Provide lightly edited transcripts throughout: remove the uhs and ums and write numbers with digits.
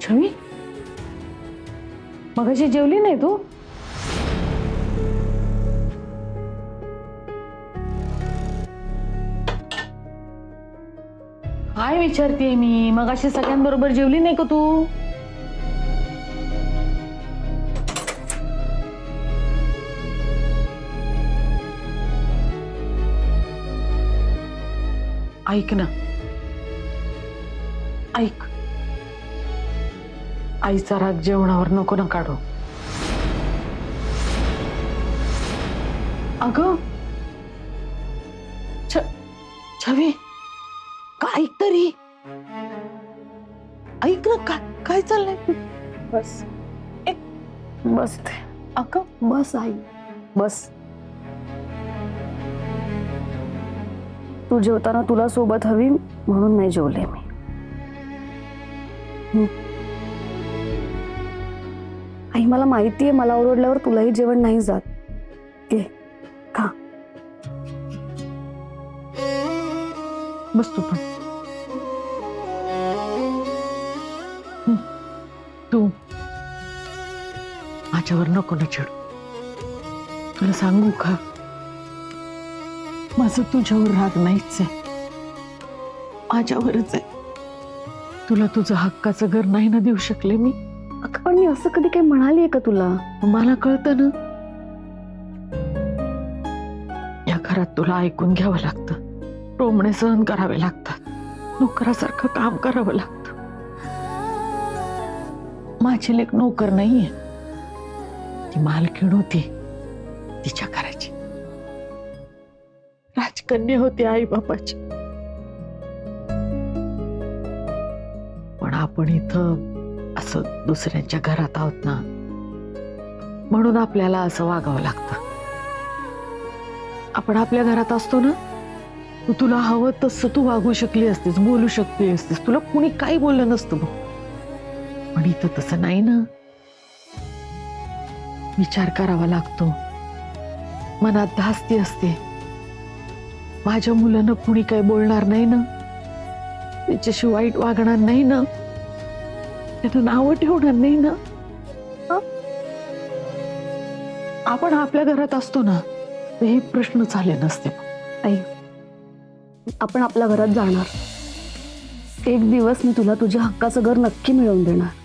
छवी मगाशी जेवली नाही तू? काय विचारते मी? मगाशी सगळ्यांबरोबर जेवली नाही का तू? ऐक ना, ऐक, आईचा राग जेवणावर नको ना काढू. अगं छवी, का ऐक तरी, ऐक ना, काय चाललंय? बस बस अगं बस आई, बस. तू जेवताना तुला सोबत हवी म्हणून नाही जेवले मी. आई मला माहितीये मला ओरडल्यावर तुलाही जेवण नाही जात. घे खा. बस तू पण. तू माझ्यावर नको ना चिडू. तुला सांगू का, माझं तुझ्यावर राग नाहीच आहे, माझ्यावरच आहे. तुला तुझं हक्काचं घर नाही ना देऊ शकले मी. अगं पण मी असं कधी काही म्हणालीये का तुला? मला कळतं ना. या घरात तुला ऐकून घ्यावं लागतं, टोमणे सहन करावे लागतात, नोकरासारखं काम करावं लागतं. माझी लेक नोकर नाहीये, ती मालकीण होती तिच्या घराची, राजकन्या होती आई बापाची. पण आपण इथं असं दुसऱ्यांच्या घरात आहोत ना, म्हणून आपल्याला असं वागावं लागतं. आपण आपल्या घरात असतो ना, तुला हवं तसं तू वागू शकली असतीस, बोलू शकली असतीस, तुला कुणी काही बोललं नसतं बघ. पण इथं तसं नाही ना. विचार करावा लागतो, मनात धास्ती असते. माझ्या मुलानं कुणी काही बोलणार नाही ना, त्याच्याशी वाईट वागणार नाही ना, त्याचं नाव ठेवणार नाही ना. आपण आपल्या घरात असतो ना, हे प्रश्न झाले नसते. आई, आपण आपल्या घरात जाणार. एक दिवस मी तुला तुझ्या हक्काचं घर नक्की मिळवून देणार.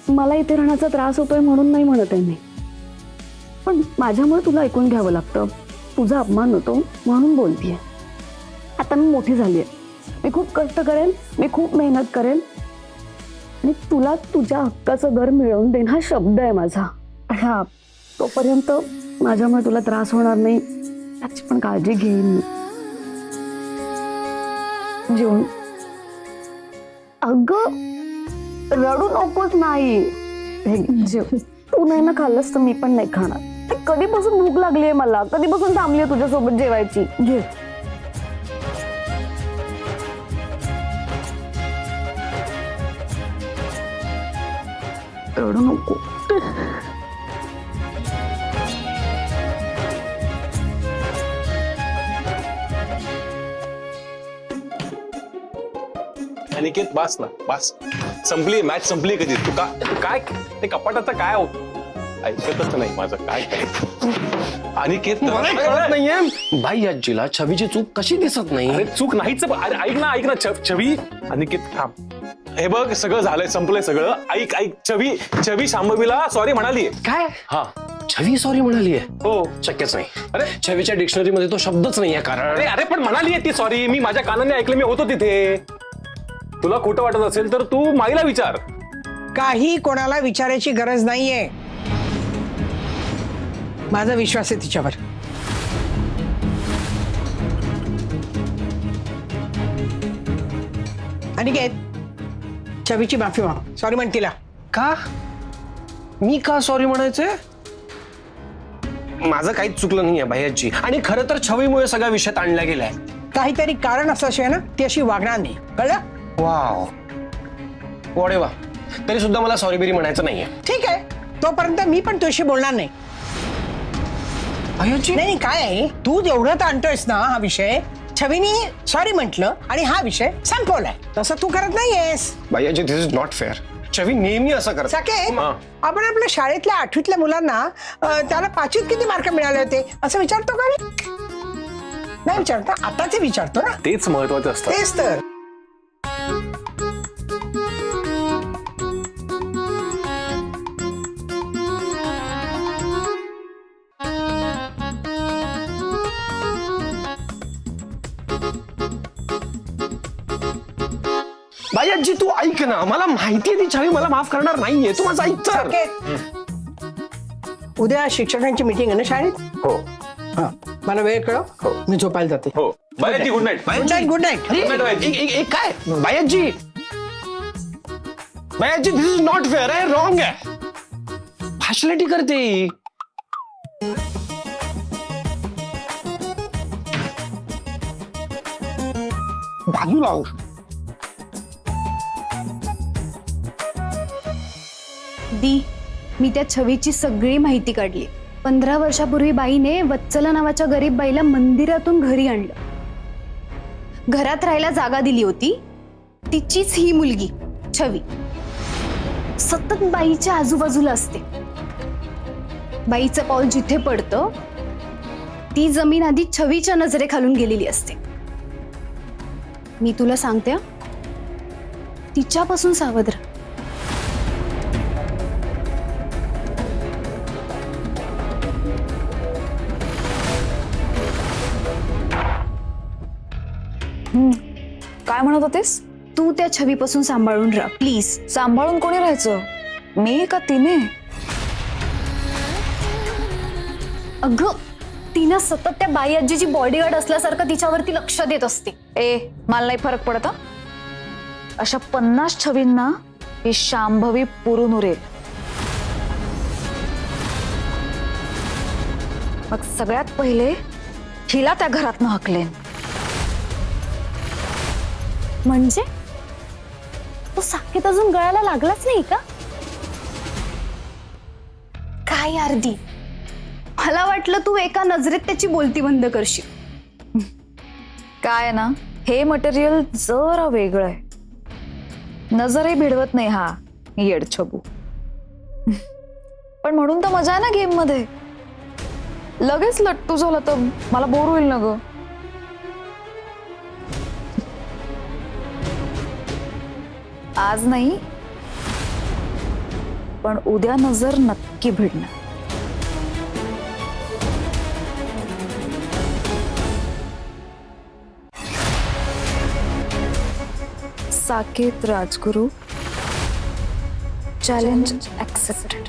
मला इथे राहण्याचा त्रास होतोय म्हणून नाही म्हणत आहे मी, पण माझ्यामुळे तुला ऐकून घ्यावं लागतं, तुझा अपमान होतो म्हणून बोलतीये. आता मी मोठी झालीये, मी खूप कष्ट करेन, मी खूप मेहनत करेन आणि तुला तुझ्या हक्काचं घर मिळवून देईन हा शब्द आहे माझा. हा, तोपर्यंत माझ्यामुळे तुला त्रास होणार नाही याची पण काळजी घेईन मी. जेवण. अगं रडू नकोच. नाही जेव. तू नाही ना खाल्लंस तर मी पण नाही खाणार. कधीपासून भूक लागलीये मला, कधीपासून थांबलीये तुझ्यासोबत जेवायची. घे. रडू नको. अनिकेत बस ना, बस. संपली मॅच, संपली कधी. तू काय ते कपाटाचं काय हो, ऐकतच नाही माझं. काय अनिकेत कळत नाहीये बाई, आजीला छवीची चूक कशी दिसत नाही? अरे चूक नाहीच. अरे ऐक ना छवी. अनिकेत थांब. हे बघ सगळं झालंय, संपलंय सगळं. ऐक छवी शांभवीला सॉरी म्हणालीये. काय? हा, छवी सॉरी म्हणालीये? हो. शक्यच नाही. अरे छवीच्या डिक्शनरी मध्ये तो शब्दच नाहीये. कारण अरे पण म्हणालीये ती सॉरी. मी माझ्या कानाने ऐकलं, मी होतो तिथे. तुला खोटं वाटत असेल तर तू माईला विचार. काही कोणाला विचारायची गरज नाहीये, माझा विश्वास आहे तिच्यावर. अनिकेत, छवीची माफी माग, सॉरी म्हण तिला. का? मी का सॉरी म्हणायचंय? माझं काहीच चुकलं नाहीये बाई आजी, आणि खरं तर छवीमुळे सगळा विषय ताणला गेलाय. काहीतरी कारण असल्याशिवाय ना ती अशी वागणार नाही, कळलं? वाव, वडे वा. तरी सुद्धा मला सॉरी बिरी म्हणायचं नाहीये. ठीक आहे, तोपर्यंत मी पण तुझ्याशी बोलणार नाही. आजी नाही काय आहे, तू जेवढं ताणतोयस ना हा विषय, छवीनी सॉरी म्हटलं आणि हा विषय संपवलाय. तसं तू करत नाहीयेस. बाई आजी, दिस इज नॉट फेअर. छवी नेहमी असं करते. साकेत, हा. आपण आपल्या शाळेतल्या 8वीतल्या मुलांना त्याला 5वीत किती मार्क मिळाले होते असं विचारतो का रे? नाही विचारतो, आता ते विचारतो ना. तेच महत्वाचं असतं. तेच तर. बाई आजी तू ऐक ना, मला माहितीये ती छवी मला माफ करणार नाहीये. तू माझं ऐक तर. साकेत, उद्या शिक्षकांची मीटिंग आहे ना शाळेत. हो हा, मला वेळ कळव. मी झोपायला जाते. हो बाय आजी, good night. Good night. Good night. अरे, Good night, काय बायाजी, बायाजी दिस इज नॉट फेअर आहे, रॉंग आहे. फॅसिलिटी करते ही. बाजूला हो. दी, मी त्या छवीची सगळी माहिती काढली. 15 वर्षापूर्वी बाईने वत्सला नावाच्या गरीब बाईला मंदिरातून घरी आणलं. घरात राहायला जागा दिली होती. तिचीच ही मुलगी छवी सतत बाईच्या आजूबाजूला असते. बाईचं पाऊल जिथे पडतं ती जमीन आधी छवीच्या नजरेखालून गेलेली असते. मी तुला सांगते, तिच्यापासून सावध राहा. काय म्हणत होतेस? तू त्या छवीपासून सांभाळून राहा प्लीज. सांभाळून कोणी राहायचं, मी का तिने? अगं, तिनं सतत त्या बाई आजीची बॉडीगार्ड असल्यासारखं तिच्यावरती लक्ष देत असते. मला नाही फरक पडत हं. अशा 50 छवींना ही शांभवी पुरून उरेल. मग सगळ्यात पहिले हिला त्या घरातनं हकलेन. म्हणजे तो साकेत अजून गळाला लागलाच नाही का? काय अर्धी, मला वाटलं तू एका नजरेत त्याची बोलती बंद करशील. काय ना, हे मटेरियल जरा वेगळं आहे. नजरही भिडवत नाही हा येडछबू. पण म्हणून तर मजा आहे ना गेम मध्ये. लगेच लट्टू झाला तर मला बोर होईल ना ग. आज नाही, पण उद्या नजर नक्की भिडणार. Saket Rajguru, challenge accepted.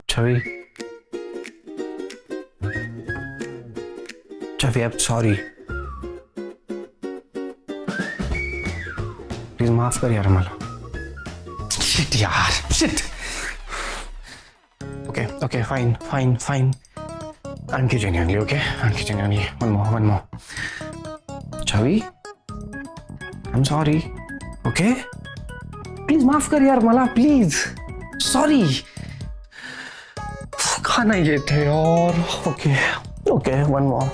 Chhavi, Chhavi I am sorry. Please माफ कर यार मला. शिट यार, शिट. Okay, fine. आणखी genuinely, okay? आणखी genuinely. One more. Chhavi, I'm sorry. Okay? Please माफ कर यार मला, प्लीज. सॉरी. का नाही येते यार. Okay, one more.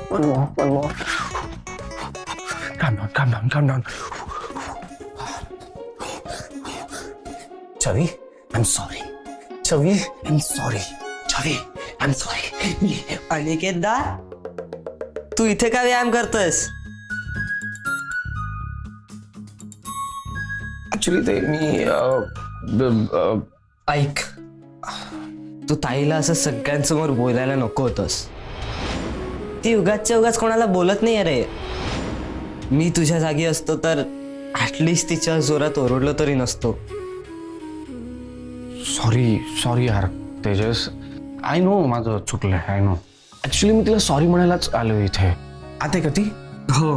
Calm down. Chhavi, I'm sorry. Aniket दा, तू इथे का व्यायाम करतोयस? ऍक्च्युली ते मी ऐक, तू ताईला असं सगळ्यांसमोर बोलायला नको होतंस. ती उगाच कोणाला बोलत नाही रे. मी तुझ्या जागी असतो तर ऍटलिस्ट तिच्या जोरात ओरडलो तरी नसतो. सॉरी यार तेजस. आय नो माझं चुकलंय, आय नो. ऍक्च्युली मी तिला सॉरी म्हणायलाच आलो इथे. आता का ती? हो,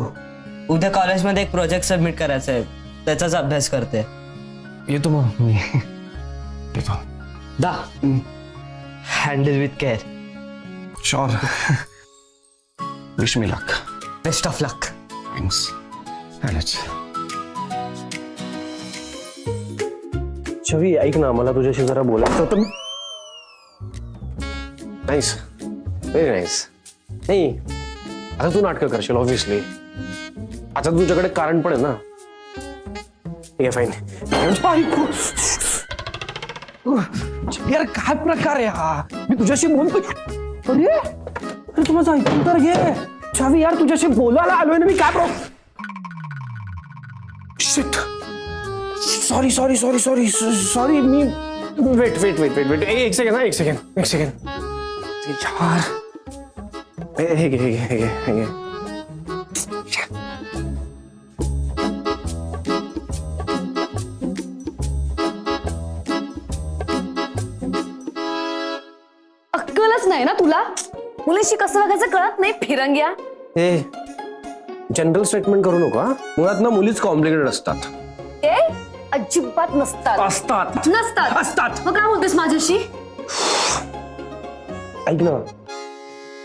उद्या कॉलेजमध्ये एक प्रोजेक्ट सबमिट करायचा आहे, त्याचाच अभ्यास करते. येतो मग मी. येतो. दा, handle with care. Sure. Wish me luck. Best of luck. Thanks. चालेल. छवी ऐक ना, मला तुझ्याशी जरा बोलायचं होतं. Nice, very nice. नाही आता तू नाटकं करशील ऑब्व्हियसली. आता तुझ्याकडे कारण पण आहे ना. ठीक आहे फाईन. यार काय प्रकार आहे हा? मी तुझ्याशी बोलतो. अरे तू माझं ऐकून तर घे. छावी यार तुझ्याशी बोलायला आलोय ना मी. काय shit. Sorry sorry sorry sorry sorry. मी wait wait wait wait wait एक सेकंड एक सेकंड एक सेकंड. यार हे घे हे घे हे घे हे घे. अक्कलच नाही ना तुला? मुलीशी कसं वागायचं कळत नाही फिरंग्या. हे जनरल स्टेटमेंट करू नका. मुळात ना मुलीच कॉम्प्लिकेटेड असतात. ए अजिबात नसतात. असतात नसतात. असतात. मग काय बोलतेस माझ्याशी? ऐक ना,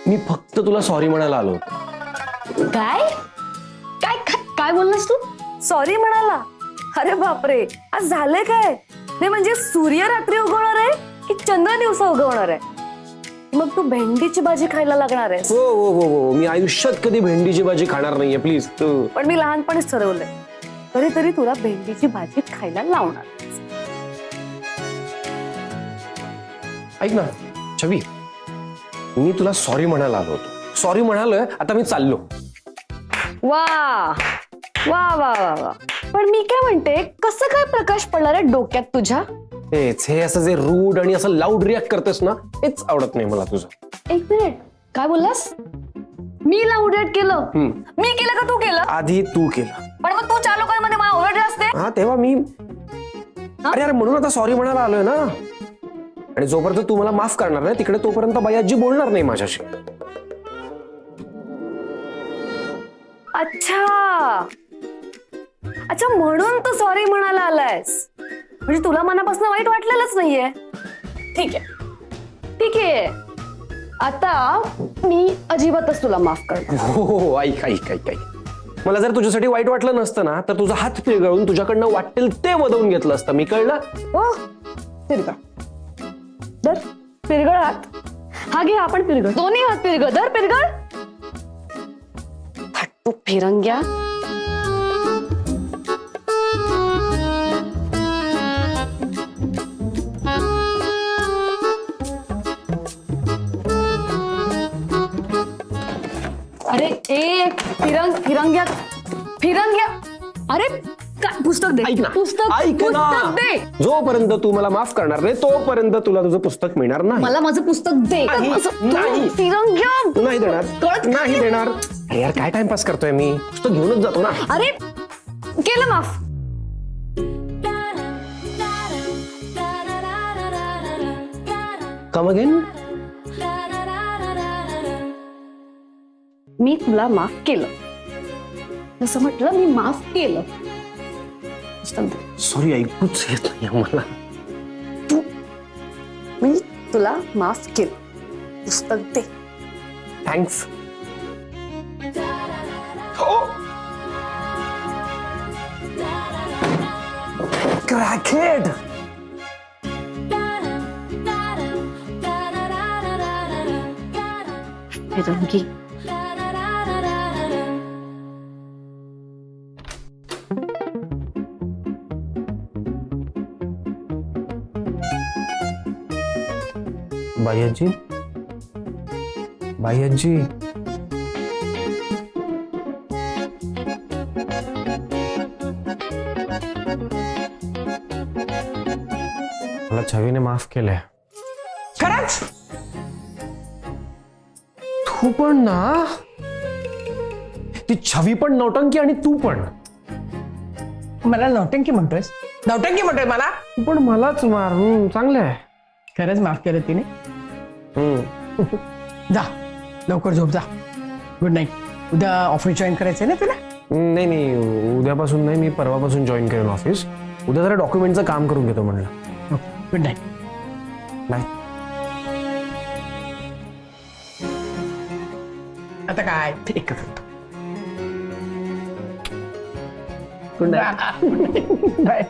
मी फक्त तुला सॉरी म्हणायला आलो होतो. काय काय काय बोललास तू? सॉरी म्हणाला? अरे बापरे, आज झालंय काय? नाही म्हणजे सूर्य रात्री उगवणार आहे की चंद्र दिवसा उगवणार आहे? मग तू भेंडीची भाजी खायला लागणार आहे. हो हो हो हो. मी आयुष्यात कधी भेंडीची भाजी खाणार नाहीये प्लीज. पण मी लहानपणीच ठरवलंय कधीतरी तुला भेंडीची भाजी खायला लावणार. ऐक ना छवी, मी तुला सॉरी म्हणायला आलो होतो. सॉरी म्हणालोय, आता मी चाललो. वा वा वा वा वा. पण मी काय म्हणते, कसं काय प्रकाश पडणार आहे डोक्यात तुझ्या? हेच हे असं जे रूड आणि असं लाऊड रिॲक्ट करतेस ना, हेच आवडत नाही मला तुझं. एक मिनिट, काय बोललास? मी लाऊड रेट केलं? मी केलं का तू केलं? आधी तू केलं. पण मग तू 4 लोकांमध्ये मला ओरडले असते. हा तेव्हा मी. अरे यार म्हणून आता सॉरी म्हणायला आलोय ना. आणि जोपर्यंत तू मला माफ करणार नाही तिकडे तोपर्यंत बाई आजी बोलणार नाही माझ्याशी. अच्छा अच्छा, म्हणून तू सॉरी म्हणायला आलायस. म्हणजे तुला मनापासून वाईट वाटलेलंच नाहीये. ठीक आहे ठीक आहे, आता मी अजिबातच तुला माफ करणार. हो हो हो. ऐक ऐक ऐक ऐक. मला जर तुझ्यासाठी वाईट वाटलं नसतं ना, तर तुझा हात पिळगळून तुझ्याकडनं वाटेल ते वदवून घेतलं असतं मी. कळलं? हो पिरगळ दर, पिरगळ हात. हा घे, आपण पिरगळ, दोन्ही हात पिरगळ. दर पिरगळ. तू फिरंग्या. अरे ए फिरंग्या फिरंग्या. अरे काय पुस्तक दे. ऐक ना पुस्तक ऐक ना. पुस्तक दे. जोपर्यंत तू मला माफ करणार नाही तोपर्यंत तुला तुझं पुस्तक मिळणार नाही. मला माझं पुस्तक दे. नाही, असं- नाही. फिरंग्या. तू नाही देणार. कळत नाही देणार. अरे यार काय टाइमपास करतोय मी. पुस्तक घेऊनच जातो ना. अरे केलं माफ. Come again. मी तुला माफ केलं, जसं म्हटलं मी माफ केलं. पुस्तक दे. सॉरी ऐकूच येत नाही मला. मी तुला माफ केलं, पुस्तक दे. थँक्स. हो. क्रॅकेड. फिरंगी. बाई आजी, बाई आजी. मला छवीने माफ केलंय. खरंच? तू पण ना. ती छवी पण नौटंकी आणि तू पण. मला नौटंकी म्हणतोयस? नौटंकी म्हणतोय मला? तू पण मलाच मार. चांगलं आहे. खरंच माफ केलं तिने? जा लवकर झोप जा. Good night. उद्या ऑफिस जॉईन करायचंय ना तुला? नाही नाही, उद्यापासून नाही, मी परवापासून जॉईन करेन ऑफिस. उद्या जरा डॉक्युमेंटचं काम करून घेतो म्हणलं. Good night. बाय. आता काय एकच होतं. Good night. बाय.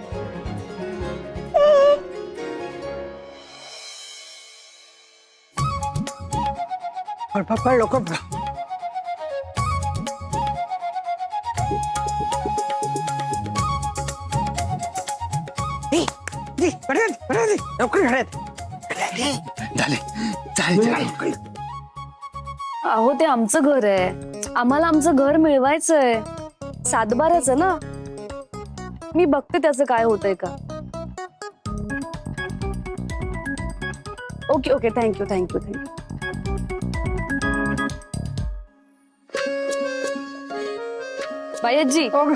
फळ लवकर. लवकर घरात अहो ते आमचं घर आहे, आम्हाला आमचं घर मिळवायचंय, सातबाराचं ना. मी बघते त्याचं काय होतंय का. Okay okay, thank you thank you thank you. बायजी हो ग.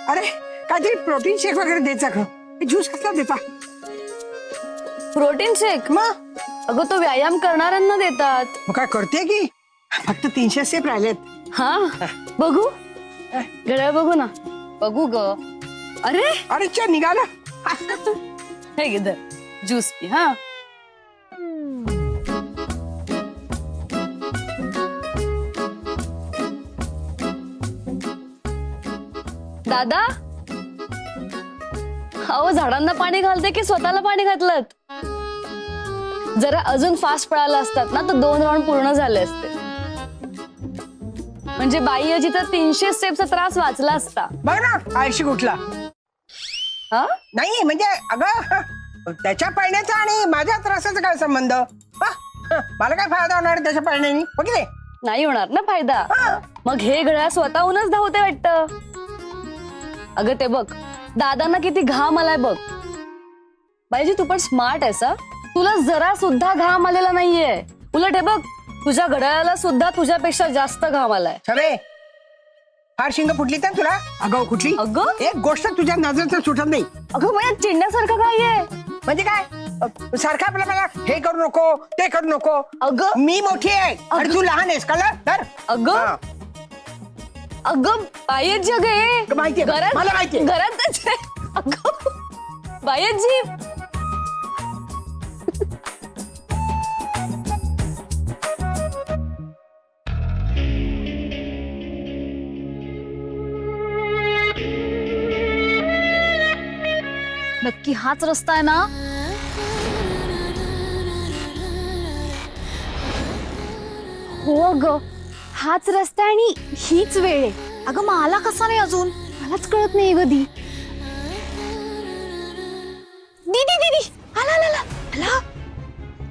अरे काहीतरी प्रोटीन शेक वगैरे द्यायचा का? ज्यूस कसला देता? प्रोटीन शेक. मग अगं तो व्यायाम करणाऱ्यांना देतात. मग काय करते की फक्त 300 स्टेप राहिलेत. हा बघू, घड्याळ बघू ना. बघू ग. अरे अरे च्या निघाला. हे घे धर, ज्यूस पी. हा दादा, अहो झाडांना पाणी घालते की स्वतःला पाणी घातलं? जरा अजून फास्ट पळाला असतात ना तर 2 राऊंड पूर्ण झाले असते. म्हणजे बाई जिथं 300 स्टेपचा त्रास वाचला असता. बघ ना आळशी कुठला. हा नाही म्हणजे अगं त्याच्या पळण्याचा आणि माझ्या त्रासाचा काय संबंध? मला काय फायदा होणार आहे त्याच्या पळण्याने? बघितले नाही होणार ना फायदा. मग हे घड्याळ स्वतःहूनच धावते वाटतं. अगं ते बघ, दादांना किती घाम आलाय बघ. बाईजी तू पण स्मार्ट आहेस हा. तुला जरा सुद्धा घाम आलेला नाहीये. उलट हे बघ, तुझ्या घड्याळाला सुद्धा तुझ्यापेक्षा जास्त घाम आलाय. सरे फार शिंग फुटली तर तुला? अगं कुठली? अगं एक गोष्ट तुझ्या नजरेचं सुटत नाही. अगं माझ्या चिडण्यासारखं काय आहे? म्हणजे काय सारखं आपलं मला हे करू नको ते करू नको. अगं मी मोठी आहे आणि तू लहान आहेस कळलं तर. अगं अगं बायजी, अगं हे माहितीये का? घरात, मला माहितीये. घरातच आहे. अगं बायजी. नक्की हाच रस्ता आहे ना? हो ग, हाच रस्ता आणि हीच वेळ आहे. अगं मला कसा नाही अजून? मलाच कळत नाही कधी. दीदी दीदी, आला आला आला आला.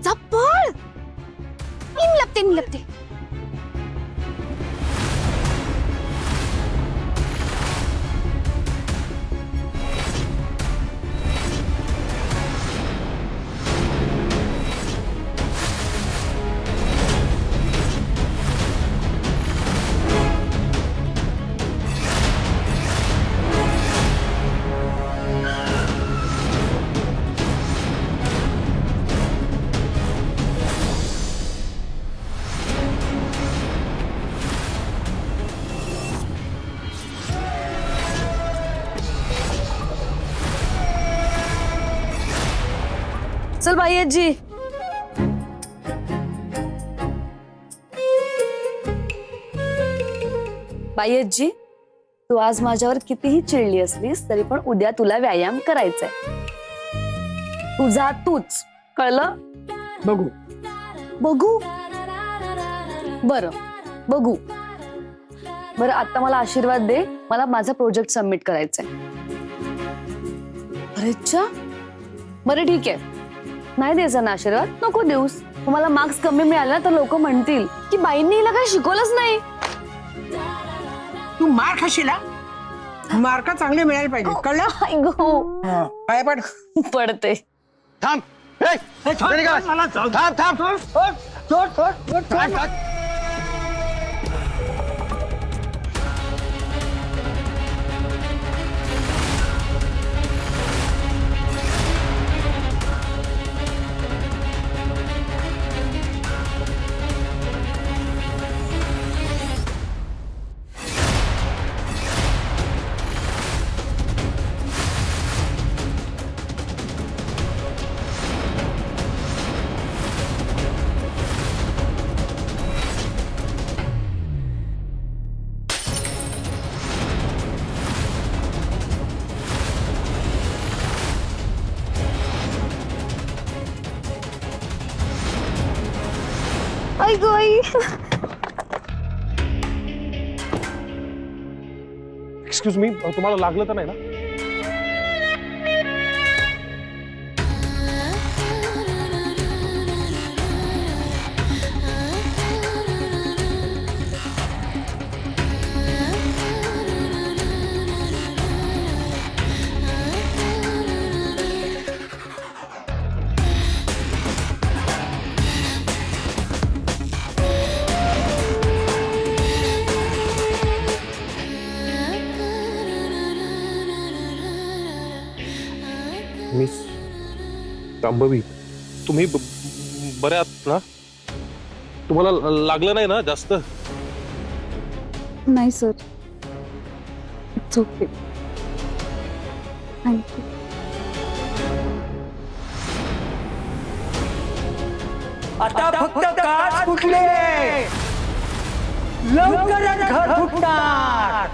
चप्पल निमलपते निमलपते. चल बायजी. बायजी, तू आज माझ्यावर कितीही चिडली असलीस तरी पण उद्या तुला व्यायाम करायचाय. तुझा तूच, कळलं? बघू बघू. बरं बघू. बरं आता मला आशीर्वाद दे, मला माझा प्रोजेक्ट सबमिट करायचाय. अरेच्छा, बरं ठीक आहे. नाही द्यायचा ना आशीर्वाद? नको देऊस. मला मार्क्स कमी मिळाले ना तर लोक म्हणतील की बाईंनी हिला काही शिकवलंच नाही. तू मार खाशील हा? मार्क चांगले मिळायला पाहिजे कळलं? आई गो, पाय पड. पडते. थांब. ए, इकडे निघा. थांब थांब. आई गो आई. एक्सक्यूज मी, तुम्हाला लागलं तर नाही ना? मिस शांभवी, तुम्ही बरे आहात ना? तुम्हाला लागलं नाही ना जास्त? नाही सर, इट्स ओके, थँक्यू. आता फक्त काच फुटले, लवकरच घर फुटणार.